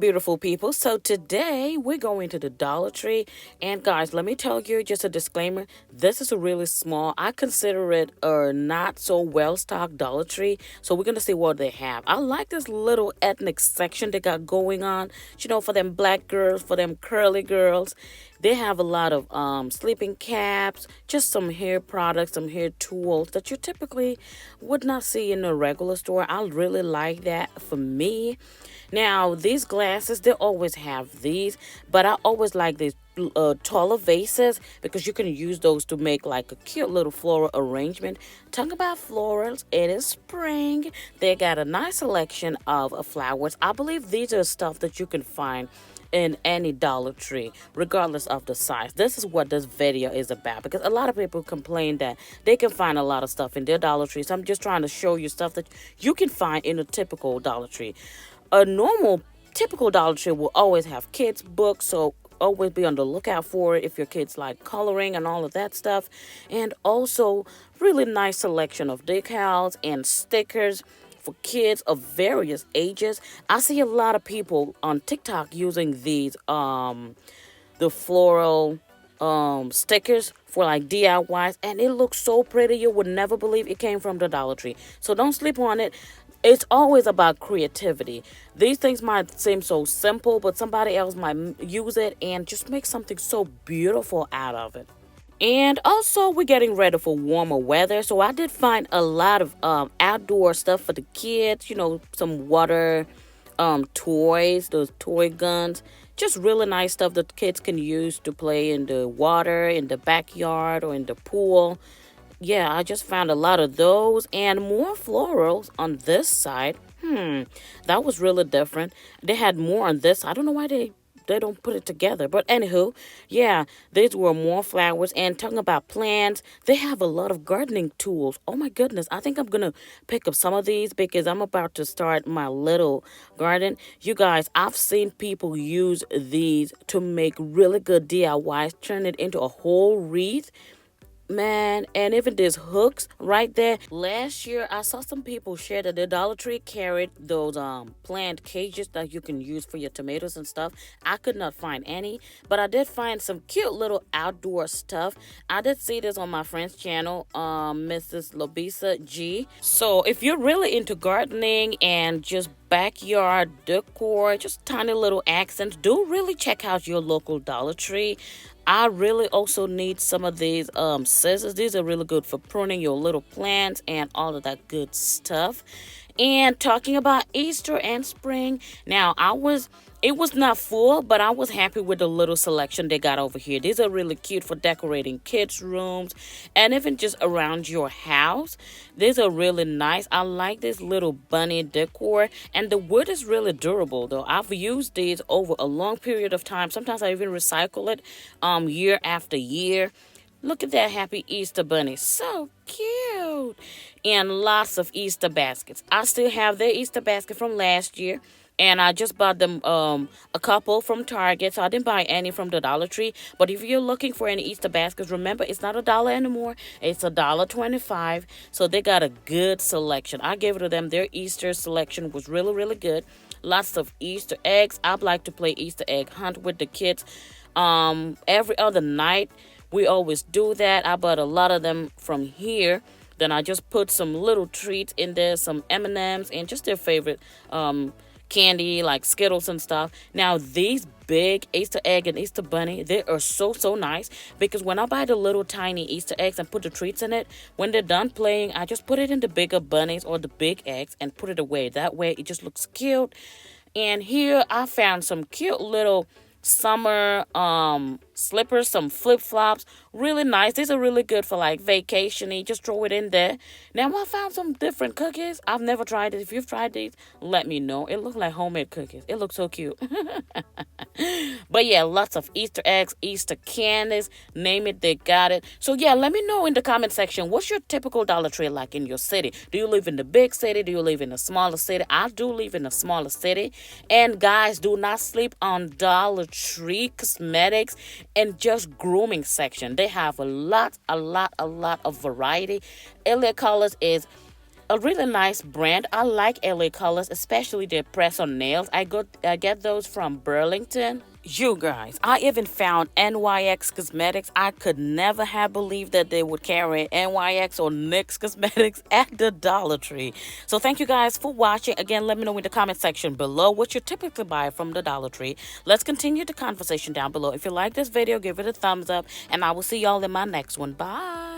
beautiful people. So today we're going to the Dollar Tree. And guys, let me tell you just a disclaimer. This is a really small, I consider it a not so well stocked Dollar Tree. So we're going to see what they have. I like this little ethnic section they got going on. For them black girls, for them curly girls. They have a lot of sleeping caps, just some hair products, some hair tools that you typically would not see in a regular store. I really like that for me. Now, these glasses, they always have these, but I always like these taller vases because you can use those to make like a cute little floral arrangement. Talking about florals, it is spring. They got a nice selection of flowers. I believe these are stuff that you can find in any Dollar Tree, regardless of the size. This is what this video is about because a lot of people complain that they can find a lot of stuff in their Dollar Tree. So I'm just trying to show you stuff that you can find in a typical Dollar Tree. A normal, typical Dollar Tree will always have kids' books, so always be on the lookout for it if your kids like coloring and all of that stuff. And also, really nice selection of decals and stickers for kids of various ages. I see a lot of people on TikTok using these the floral stickers for like DIYs, and it looks so pretty. You would never believe it came from the Dollar Tree. So don't sleep on it. It's always about creativity. These things might seem so simple, but somebody else might use it and just make something so beautiful out of it. And also, we're getting ready for warmer weather. So I did find a lot of outdoor stuff for the kids. Some water toys, those toy guns. Just really nice stuff that kids can use to play in the water, in the backyard, or in the pool. Yeah, I just found a lot of those and more florals on this side. That was really different. They had more on this. I don't know why they don't put it together. But anywho, yeah, these were more flowers. And talking about plants, they have a lot of gardening tools. Oh my goodness, I think I'm going to pick up some of these because I'm about to start my little garden. You guys, I've seen people use these to make really good DIYs, turn it into a whole wreath. Man, and even there's hooks right there. Last year, I saw some people share that the Dollar Tree carried those plant cages that you can use for your tomatoes and stuff. I could not find any, but I did find some cute little outdoor stuff. I did see this on my friend's channel, Mrs. Lobisa G. So if you're really into gardening and just backyard decor, just tiny little accents, do really check out your local Dollar Tree. I really also need some of these scissors. These are really good for pruning your little plants and all of that good stuff. And talking about Easter and spring, now it was not full, but I was happy with the little selection they got over here. These are really cute for decorating kids' rooms and even just around your house. These are really nice. I like this little bunny decor, and the wood is really durable though. I've used these over a long period of time. Sometimes I even recycle it year after year. Look at that happy Easter bunny. So cute. And lots of Easter baskets. I still have their Easter basket from last year. And I just bought them a couple from Target. So I didn't buy any from the Dollar Tree. But if you're looking for any Easter baskets, remember it's not $1 anymore. It's $1.25. So they got a good selection. I gave it to them. Their Easter selection was really, really good. Lots of Easter eggs. I'd like to play Easter egg hunt with the kids every other night. We always do that. I bought a lot of them from here. Then I just put some little treats in there, some M&Ms, and just their favorite candy like Skittles and stuff. Now these big Easter egg and Easter bunny, they are so nice because when I buy the little tiny Easter eggs and put the treats in it, when they're done playing, I just put it in the bigger bunnies or the big eggs and put it away. That way it just looks cute. And here I found some cute little summer slippers, some flip-flops, really nice. These are really good for like vacationing. Just throw it in there. Now I found some different cookies. I've never tried it. If you've tried these, let me know. It looks like homemade cookies. It looks so cute. But yeah, lots of Easter eggs, Easter candies, name it, they got it. So yeah, let me know in the comment section, what's your typical Dollar Tree like in your city? Do you live in the big city? Do you live in a smaller city? I do live in a smaller city. And guys, do not sleep on Dollar Tree cosmetics and just grooming section. They have a lot of variety. LA Colors is a really nice brand. I like LA Colors, especially their press-on nails. I get those from Burlington. You guys, I even found NYX Cosmetics. I could never have believed that they would carry NYX or NYX Cosmetics at the Dollar Tree. So thank you guys for watching. Again, let me know in the comment section below what you typically buy from the Dollar Tree. Let's continue the conversation down below. If you like this video, give it a thumbs up, and I will see y'all in my next one. Bye.